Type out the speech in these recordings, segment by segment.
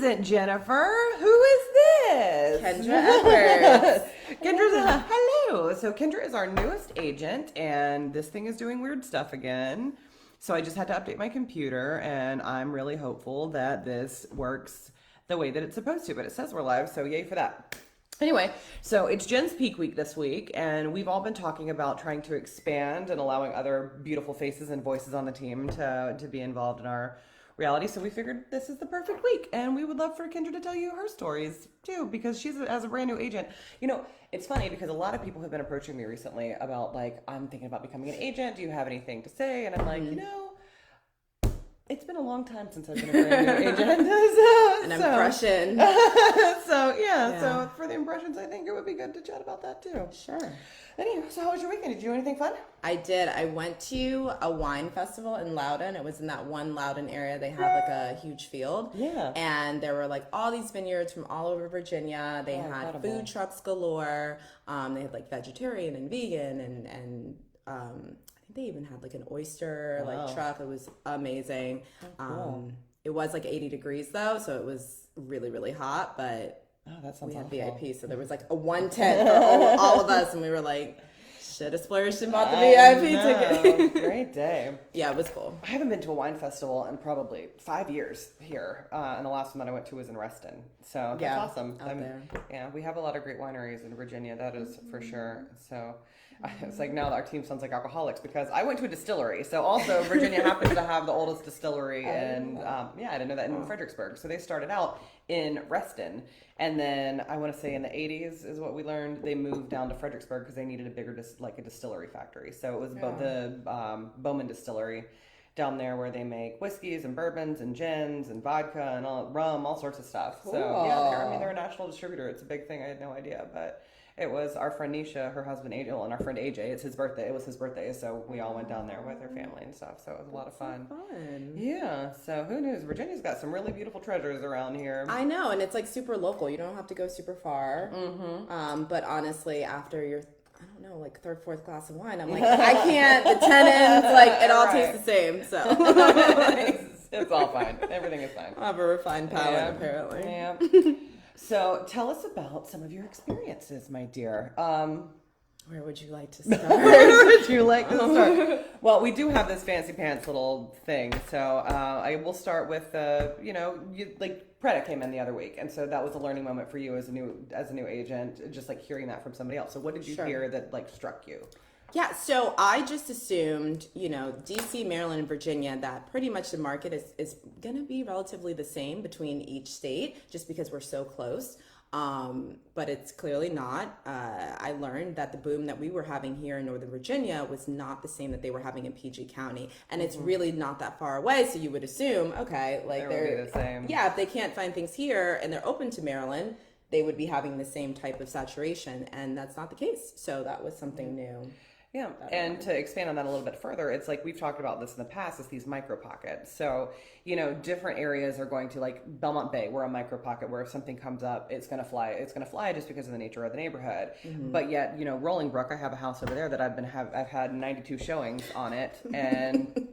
isn't Jennifer. Who is this? Kendra Edwards. Kendra's hello. So Kendra is our newest agent, and this thing is doing weird stuff again. So I just had to update my computer, and I'm really hopeful that this works the way that it's supposed to. But it says we're live, so yay for that. Anyway, so it's Jen's peak week this week, and we've all been talking about trying to expand and allowing other beautiful faces and voices on the team to be involved in our reality. So we figured this is the perfect week, and we would love for Kendra to tell you her stories too, because she's as a brand new agent. You know, it's funny because a lot of people have been approaching me recently about like, I'm thinking about becoming an agent. Do you have anything to say? And I'm like, you know, it's been a long time since I've been a brand new agent. An impression. So for the impressions, I think it would be good to chat about that too. Sure. Anyway, so how was your weekend? Did you do anything fun? I did. I went to a wine festival in Loudoun. It was in that one Loudoun area. They have like a huge field. Yeah. And there were like all these vineyards from all over Virginia. They had incredible. food trucks galore. They had like vegetarian and vegan and I think they even had like an oyster truck. It was amazing. Cool. It was like 80 degrees though, so it was really, really hot, but That sounds we had awful. VIP, so there was like a one tent for all of us, and we were like, should have splurged and bought the VIP ticket. Great day. Yeah, it was cool. I haven't been to a wine festival in probably 5 years here, and the last one that I went to was in Reston. So that's awesome. Out there. Yeah, we have a lot of great wineries in Virginia, that is for sure. So it's like now our team sounds like alcoholics because I went to a distillery. So also Virginia happens to have the oldest distillery, and I didn't know that, in Fredericksburg. So they started out in Reston, and then I want to say in the 80s is what we learned, they moved down to Fredericksburg because they needed a bigger a distillery factory. So it was the Bowman Distillery down there where they make whiskeys and bourbons and gins and vodka and rum, all sorts of stuff. Cool. So yeah, they're a national distributor. It's a big thing. I had no idea, but it was our friend Nisha, her husband Angel, and our friend AJ. It's his birthday. It was his birthday, so we all went down there with their family and stuff. So it was a lot of fun. Yeah. So who knows? Virginia's got some really beautiful treasures around here. I know, and it's like super local. You don't have to go super far. Mm-hmm. But honestly, after your like third, fourth glass of wine, I'm like, I can't. The tenants, like it all tastes the same. So it's all fine. Everything is fine. I have a refined palate, apparently. Yeah. So tell us about some of your experiences, my dear. Where would you like to start? Well, we do have this fancy pants little thing. So I will start with, Preda came in the other week. And so that was a learning moment for you as a new agent, just like hearing that from somebody else. So what did you hear that like struck you? Yeah, so I just assumed, DC, Maryland, and Virginia, that pretty much the market is going to be relatively the same between each state just because we're so close. But it's clearly not. I learned that the boom that we were having here in Northern Virginia was not the same that they were having in PG County. And it's really not that far away, so you would assume, okay, like they're the same. Yeah, if they can't find things here and they're open to Maryland, they would be having the same type of saturation, and that's not the case. So that was something new. Yeah, and to expand on that a little bit further, it's like we've talked about this in the past, is these micro pockets. So, different areas are going to, like Belmont Bay, we're a micro pocket where if something comes up, it's going to fly. It's going to fly just because of the nature of the neighborhood. Mm-hmm. But yet, Rolling Brook, I have a house over there that I've had 92 showings on it, and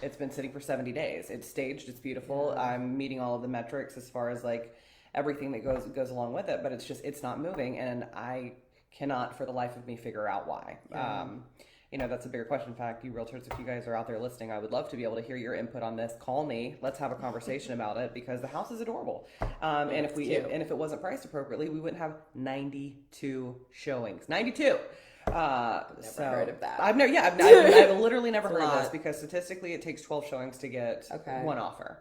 it's been sitting for 70 days. It's staged, it's beautiful. Yeah. I'm meeting all of the metrics as far as like everything that goes along with it, but it's not moving, and I cannot for the life of me figure out why. That's a bigger question. In fact, you realtors, if you guys are out there listening, I would love to be able to hear your input on this. Call me. Let's have a conversation about it, because the house is adorable. And if it wasn't priced appropriately, we wouldn't have 92 showings. 92. Never heard of that. I've literally never heard of this, because statistically it takes 12 showings to get one offer.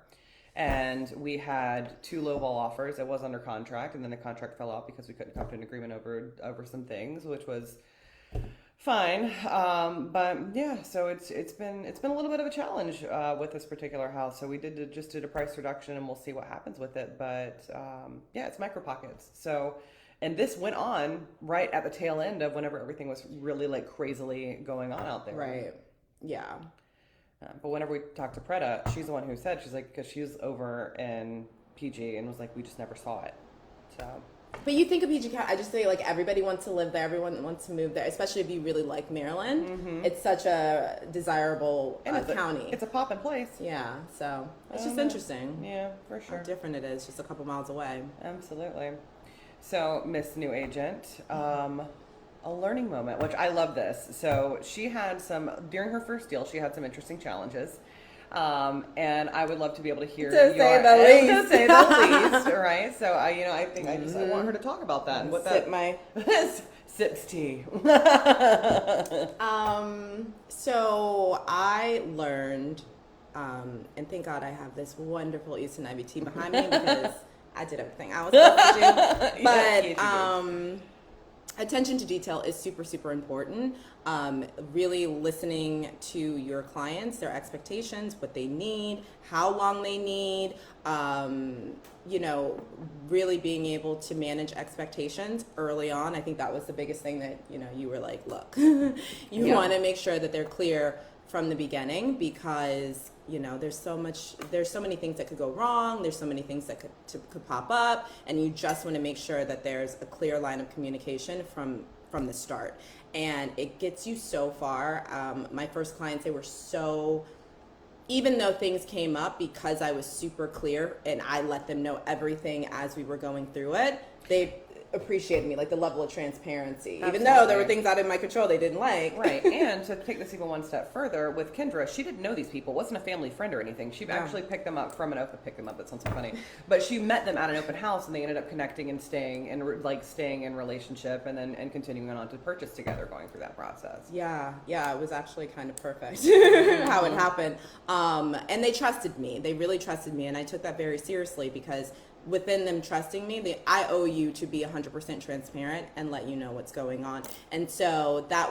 And we had 2 lowball offers. It was under contract, and then the contract fell off because we couldn't come to an agreement over some things, which was fine. But yeah, so it's been a little bit of a challenge with this particular house. So we did a price reduction, and we'll see what happens with it. But it's Micropockets. So, and this went on right at the tail end of whenever everything was really like crazily going on out there. Right. Yeah. But whenever we talked to Preda, she's the one who said, she's like, because she was over in PG and was like, we just never saw it. So But you think of PG County, I just say like everybody wants to live there, everyone wants to move there, especially if you really like Maryland. It's such a desirable county. It's a poppin' place. Yeah, so it's just interesting. Yeah, for sure. How different it is, just a couple miles away. Absolutely. So, Miss New Agent, a learning moment, which I love this. So she had during her first deal, she had some interesting challenges. And I would love to be able to hear to say the least, right? So I think I want her to talk about that and what sips tea. So I learned, and thank God I have this wonderful Eastern Ivy tea behind me because I did everything I was supposed to do. But attention to detail is super, super important. Really listening to your clients, their expectations, what they need, how long they need, really being able to manage expectations early on. I think that was the biggest thing that, you were like, look, you want to make sure that they're clear from the beginning because there's so many things that could go wrong. There's so many things that could pop up, and you just want to make sure that there's a clear line of communication from the start. And it gets you so far. My first clients, they were even though things came up because I was super clear and I let them know everything as we were going through it, they appreciated me, like the level of transparency. Absolutely. Even though there were things out of my control they didn't like. Right. And to take this even one step further, with Kendra, she didn't know these people, wasn't a family friend or anything. She actually picked them up from that sounds so funny. But she met them at an open house and they ended up connecting and staying in relationship and then continuing on to purchase together, going through that process. Yeah, it was actually kind of perfect how it happened. And they trusted me. They really trusted me, and I took that very seriously because within them trusting me, I owe you to be 100% transparent and let you know what's going on. And so that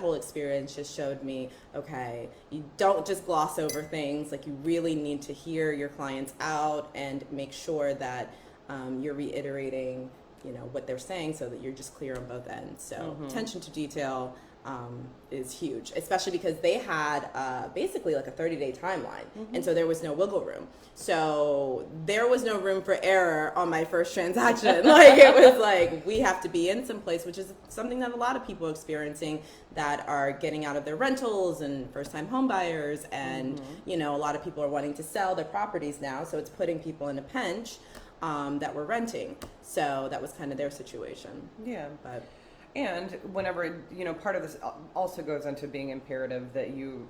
whole experience just showed me, okay, you don't just gloss over things. Like, you really need to hear your clients out and make sure that you're reiterating, what they're saying so that you're just clear on both ends. So attention to detail is huge, especially because they had basically like a 30-day timeline. And so there was no wiggle room. So there was no room for error on my first transaction. Like, it was like, we have to be in some place, which is something that a lot of people are experiencing that are getting out of their rentals and first-time home buyers. And, a lot of people are wanting to sell their properties now. So it's putting people in a pinch that were renting. So that was kind of their situation. Yeah. But and whenever, part of this also goes into being imperative that you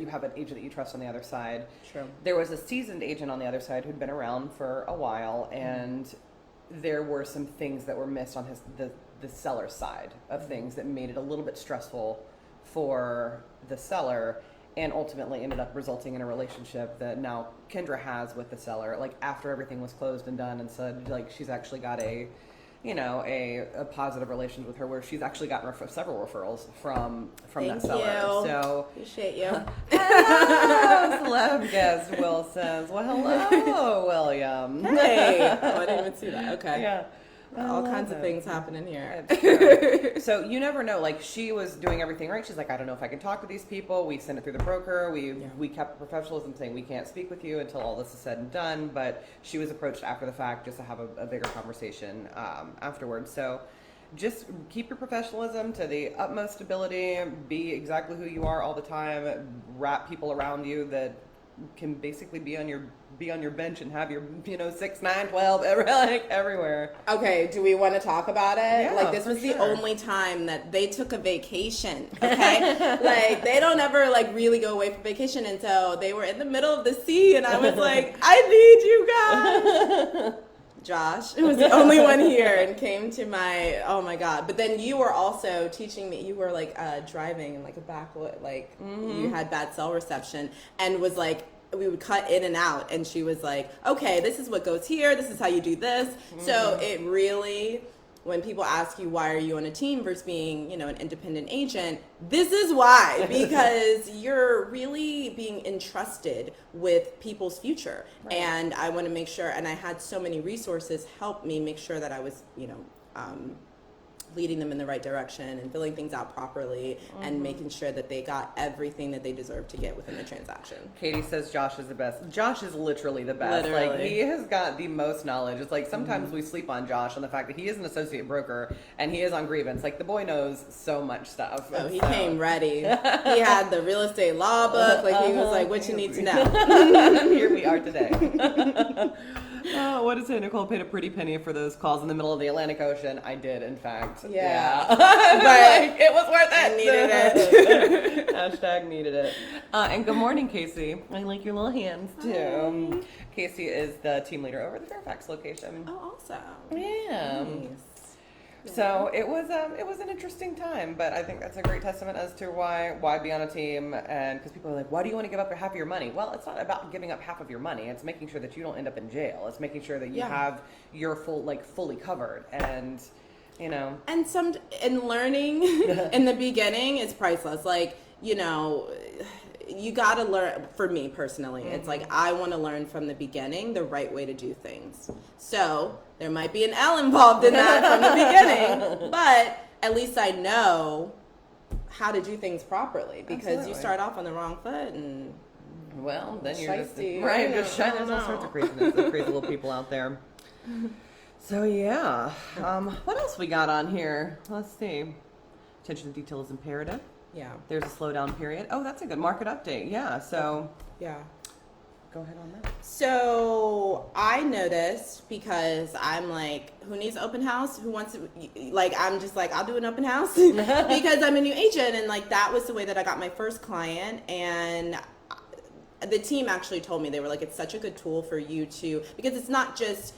have an agent that you trust on the other side. True. There was a seasoned agent on the other side who'd been around for a while, and there were some things that were missed on the seller's side of things that made it a little bit stressful for the seller, and ultimately ended up resulting in a relationship that now Kendra has with the seller. Like, after everything was closed and done and said, like, she's actually got a positive relations with her, where she's actually gotten several referrals from that seller. You. So appreciate you. hello, celeb guest Will says, well, hello, William. Hey, I didn't even see that. Okay. Yeah. All kinds of things happening here. So you never know. Like, she was doing everything right. She's like, I don't know if I can talk to these people. We sent it through the broker. We kept professionalism, saying we can't speak with you until all this is said and done. But she was approached after the fact just to have a bigger conversation afterwards. So just keep your professionalism to the utmost ability. Be exactly who you are all the time. Wrap people around you that can basically be on your bench and have your 6, 9, 12 everywhere. Okay, do we want to talk about it? Yeah, like, this was sure. the only time that they took a vacation. Okay. Like, they don't ever really go away for vacation, and so they were in the middle of the sea, and I was like, I need you guys. Josh was the only one here and came to oh my God. But then you were also teaching me, you were driving in a backwood, you had bad cell reception, and was we would cut in and out, and she was like, okay, this is what goes here, this is how you do this. So it really, when people ask you why are you on a team versus being an independent agent, this is why, because you're really being entrusted with people's future. Right. And I want to make sure, and I had so many resources help me make sure that I was leading them in the right direction and filling things out properly and making sure that they got everything that they deserve to get within the transaction. Katie says Josh is the best. Josh is literally the best. Literally. Like, he has got the most knowledge. It's like sometimes we sleep on Josh on the fact that he is an associate broker and he is on grievance. Like, the boy knows so much stuff. Oh, he came ready. He had the real estate law book. Like, he was like, what you need to know. Here we are today. Oh, what is it? Nicole paid a pretty penny for those calls in the middle of the Atlantic Ocean. I did, in fact. Yeah. But it was worth it. Needed it. Hashtag needed it. And good morning, Casey. I like your little hands, too. Hi. Casey is the team leader over the Fairfax location. Oh, awesome. Yeah. Nice. So it was an interesting time, but I think that's a great testament as to why be on a team, and because people are like, why do you want to give up half of your money? Well, it's not about giving up half of your money. It's making sure that you don't end up in jail. It's making sure that you have your fully covered, and and learning in the beginning is priceless. Like, you got to learn. For me personally, it's like I want to learn from the beginning the right way to do things. So there might be an L involved in that from the beginning, but at least I know how to do things properly, because Absolutely. you start off on the wrong foot and then you're Shiesty. just shy. There's all sorts of craziness, crazy little people out there. So yeah, what else we got on here? Let's see. Attention to detail is imperative. yeah. There's a slowdown period. Oh, that's a good market update. Yeah. So Yeah. go ahead on that. So I noticed, because I'm like, who needs open house? Who wants to, like, I'm just like, I'll do an open house because I'm a new agent. And like, that was the way that I got my first client. And the team actually told me, they were like, it's such a good tool for you to, because it's not just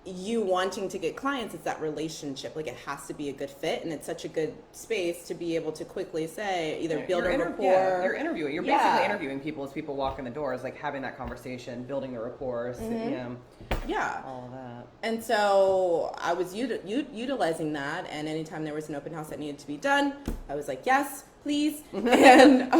you wanting to get clients, it's that relationship. Like, it has to be a good fit, and it's such a good space to be able to quickly say, either build a rapport. You're interviewing. You're basically interviewing people as people walk in the doors, like having that conversation, building a rapport, Yeah. all of that. And so I was utilizing that, and anytime there was an open house that needed to be done, I was like, yes, please. And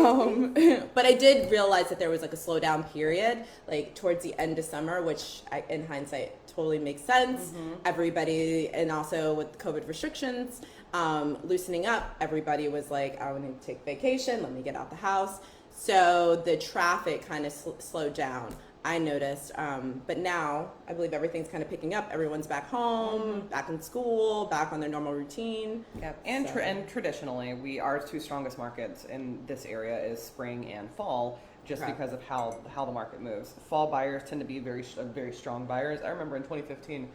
but I did realize that there was like a slowdown period, like towards the end of summer, which in hindsight totally makes sense. Everybody, and also with COVID restrictions loosening up, everybody was like, I want to take vacation, let me get out the house. So the traffic kind of slowed down, I noticed. But now I believe everything's kind of picking up. Everyone's back home, back in school, back on their normal routine. Yeah, and traditionally, our two strongest markets in this area is spring and fall, just because of how the market moves. Fall buyers tend to be very strong buyers. I remember in 2015,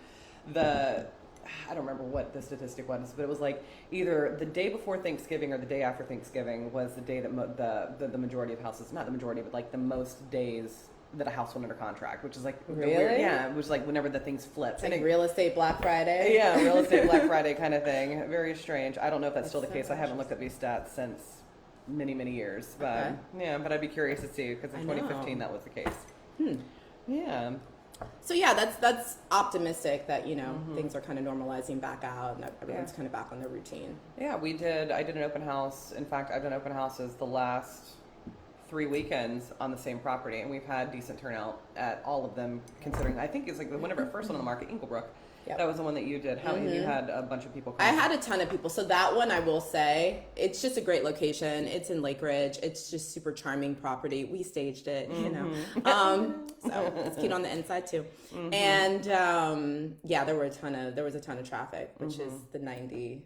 I don't remember what the statistic was, but it was like either the day before Thanksgiving or the day after Thanksgiving was the day that the majority of houses, not the majority, but like the most days that a house went under contract, which is like Really? Yeah, it was like whenever the things flipped. It's like real estate Black Friday. Yeah, real estate Black Friday kind of thing. Very strange. I don't know if that's still the so case. I haven't looked at these stats since many years, but Okay. yeah, but I'd be curious to see, because in I know. 2015 that was the case. Yeah. So yeah, that's optimistic that things are kind of normalizing back out, and that everyone's kind of back on their routine. Yeah, I did an open house. In fact, I've done open houses the last 3 weekends on the same property, and we've had decent turnout at all of them, considering I think it's like whenever it first went on the market, Inglebrook. Yep. That was the one that you did. How you had a bunch of people I come? had a ton of people. So that one, I will say, it's just a great location. It's in Lake Ridge. It's just super charming property. We staged it, so it's cute on the inside too. And there was a ton of traffic, which is the 92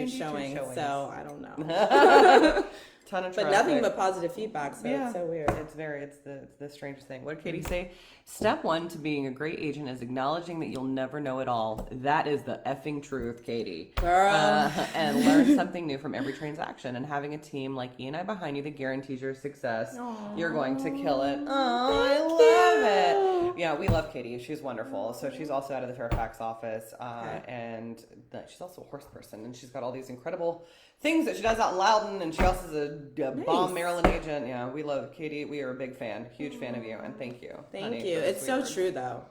showing. showings. So I don't know. Ton of But traffic. nothing but positive feedback, so it's so weird. It's the strangest thing. What did Katie say? Step one to being a great agent is acknowledging that you'll never know it all. That is the effing truth, Katie. Girl. And learn something new from every transaction. And having a team like E and I behind you that guarantees your success, you're going to kill it. Oh, I love it. Yeah, we love Katie. She's wonderful. So she's also out of the Fairfax office, and she's also a horse person, and she's got all these incredible things that she does out in Loudon, and she also is a bomb Maryland agent. Yeah, we love Katie. We are a big fan, huge fan of you, and thank you. Thank honey, you. for the It's sweet so words. true, though.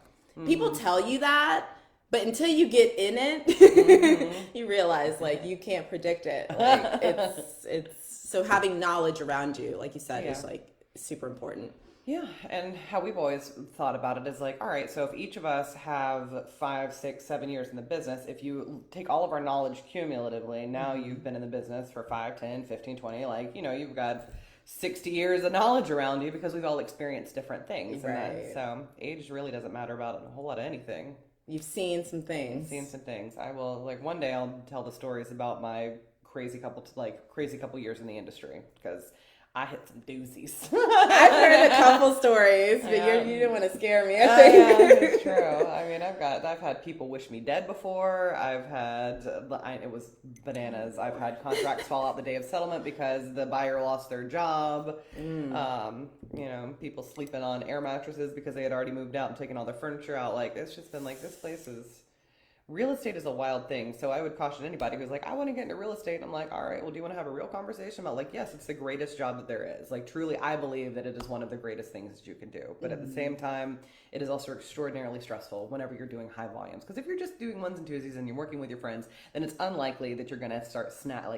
People tell you that, but until you get in it, you realize like you can't predict it. Like, it's so having knowledge around you, like you said, is like super important. Yeah, and how we've always thought about it is like, all right, so if each of us have 5, 6, 7 years in the business, if you take all of our knowledge cumulatively, now you've been in the business for 5, 10, 15, 20, like, you've got 60 years of knowledge around you because we've all experienced different things. And Right. so age really doesn't matter about a whole lot of anything. You've seen some things. Seen some things. I will, like, one day I'll tell the stories about my crazy couple years in the industry because I hit some doozies. I've heard a couple stories, but you didn't want to scare me, I think. Yeah, it's true. I mean, I've had people wish me dead before. It was bananas. I've had contracts fall out the day of settlement because the buyer lost their job. People sleeping on air mattresses because they had already moved out and taken all their furniture out. Like, it's just been like, this place is... Real estate is a wild thing, so I would caution anybody who's like, I want to get into real estate. I'm like, all right, well, do you want to have a real conversation about, like, yes, it's the greatest job that there is. Like, truly, I believe that it is one of the greatest things that you can do. But at the same time, it is also extraordinarily stressful whenever you're doing high volumes. Because if you're just doing ones and twosies and you're working with your friends, then it's unlikely that you're going to start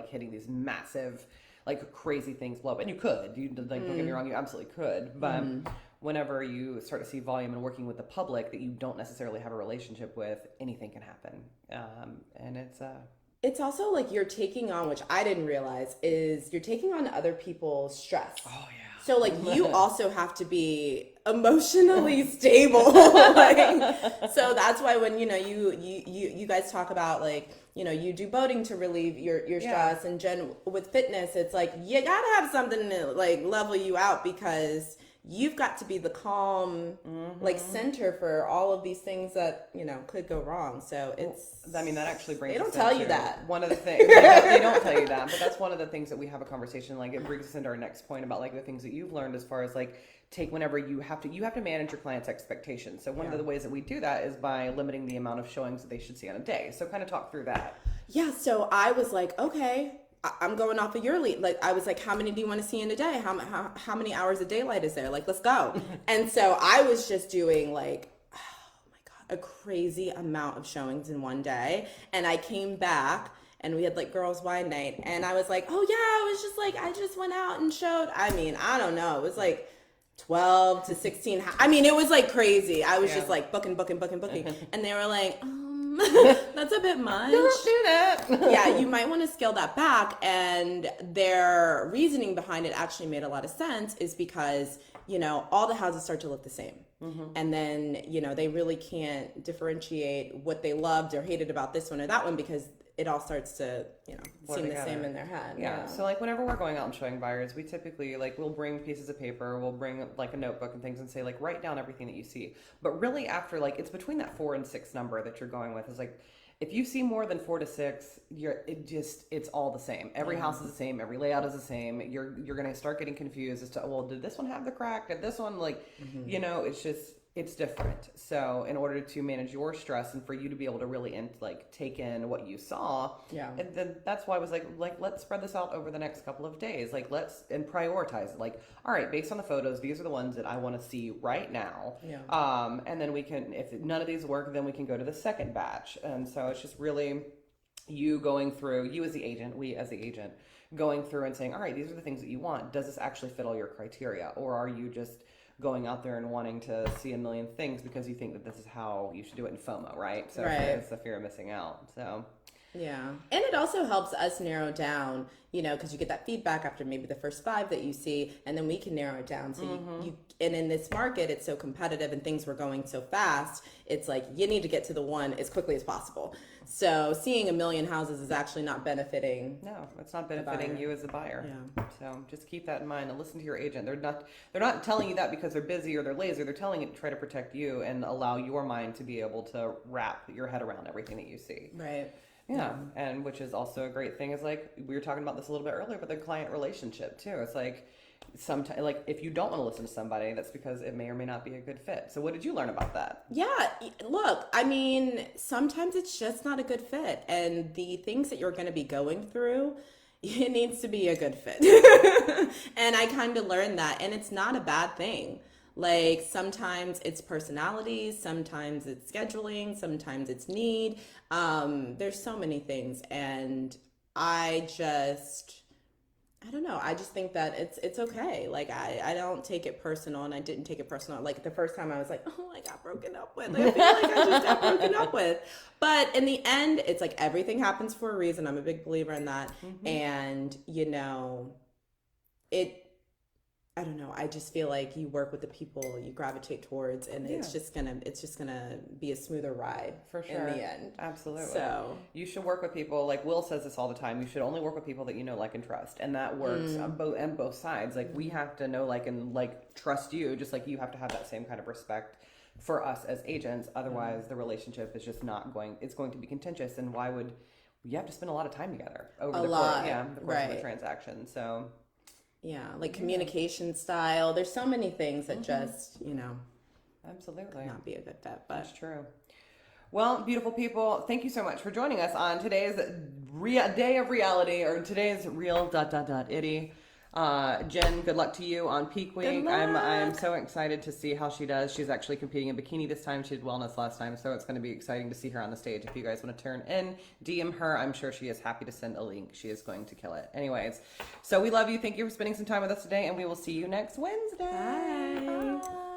hitting these massive, like, crazy things blow up. And you could. Don't get me wrong, you absolutely could. But... whenever you start to see volume and working with the public that you don't necessarily have a relationship with, anything can happen. And it's also like you're taking on, which I didn't realize, is you're taking on other people's stress. Oh, yeah. So like you also have to be emotionally stable. So that's why when, you guys talk about like, you do boating to relieve your stress, and Jen with fitness, it's like, you gotta have something to like level you out because you've got to be the calm, like center for all of these things that, could go wrong. So that actually brings they don't us tell into you that. One of the things, they don't tell you that, but that's one of the things that we have a conversation, like it brings us into our next point about like the things that you've learned as far as like, whenever you have to manage your client's expectations. So one of the ways that we do that is by limiting the amount of showings that they should see on a day. So kind of talk through that. Yeah. So I was like, okay, I'm going off of your lead. Like, I was like, how many do you want to see in a day? How many hours of daylight is there? Like, let's go. And so I was just doing like, oh my God, a crazy amount of showings in one day. And I came back and we had like girls' wine night. And I was like, oh yeah, I was just like, I just went out and showed. I mean, I don't know. It was like 12 to 16. I mean, it was like crazy. I was just like booking. And they were like, that's a bit much. Don't do that. Yeah, you might want to scale that back. And their reasoning behind it actually made a lot of sense, is because, all the houses start to look the same. And then, they really can't differentiate what they loved or hated about this one or that one because it all starts to, seem the same in their head. Yeah. So like whenever we're going out and showing buyers, we typically we'll bring pieces of paper, we'll bring like a notebook and things and say like, write down everything that you see. But really after it's between that 4 and 6 number that you're going with is like, if you see more than 4 to 6, it's all the same. Every house is the same. Every layout is the same. You're going to start getting confused as to, well, did this one have the crack? Did this one it's different. So in order to manage your stress and for you to be able to really take in what you saw, and then that's why I was like let's spread this out over the next couple of days. Like and prioritize it. Like, all right, based on the photos, these are the ones that I want to see right now. And then we can, if none of these work, then we can go to the second batch. And so it's just really you going through, you as the agent, we as the agent, going through and saying, all right, these are the things that you want. Does this actually fit all your criteria? Or are you just going out there and wanting to see a million things because you think that this is how you should do it in FOMO, right? So it's the fear of missing out. So yeah. And it also helps us narrow down, because you get that feedback after maybe the first 5 that you see, and then we can narrow it down. So you and in this market, it's so competitive and things were going so fast. It's like, you need to get to the one as quickly as possible. So seeing a million houses is actually not benefiting. No, it's not benefiting you as a buyer. Yeah. So just keep that in mind and listen to your agent. They're not telling you that because they're busy or they're lazy. They're telling you to try to protect you and allow your mind to be able to wrap your head around everything that you see. Right. Yeah, and which is also a great thing is like we were talking about this a little bit earlier, but the client relationship too. It's like sometimes, like if you don't want to listen to somebody, that's because it may or may not be a good fit. So what did you learn about that? Yeah, look, I mean, sometimes it's just not a good fit, and the things that you're going to be going through, it needs to be a good fit. And I kind of learned that, and it's not a bad thing. Like sometimes it's personalities, sometimes it's scheduling, sometimes it's need. There's so many things. And I just I don't know. I just think that it's okay. Like I don't take it personal, and I didn't take it personal. Like the first time I was like, oh, I got broken up with. I feel like I just got broken up with. But in the end, it's like everything happens for a reason. I'm a big believer in that. And you know, I don't know. I just feel like you work with the people you gravitate towards, and it's just gonna be a smoother ride for sure in the end. Absolutely. So you should work with people, like Will says this all the time. You should only work with people that you know, like, and trust, and that works on both sides. Like we have to know, like, and like trust you, just like you have to have that same kind of respect for us as agents. Otherwise, the relationship is just not going. It's going to be contentious, and why would you have to spend a lot of time together over the course of the transaction? So. Yeah, like communication style. There's so many things that just, absolutely could not be a good fit. But that's true. Well, beautiful people, thank you so much for joining us on today's day of reality, or today's real ... itty. Jen, good luck to you on peak week. I'm so excited to see how she does. She's actually competing in bikini this time. She did wellness last time, so it's going to be exciting to see her on the stage. If you guys want to turn in, DM her. I'm sure she is happy to send a link. She is going to kill it. Anyways, so we love you. Thank you for spending some time with us today, and we will see you next Wednesday. Bye.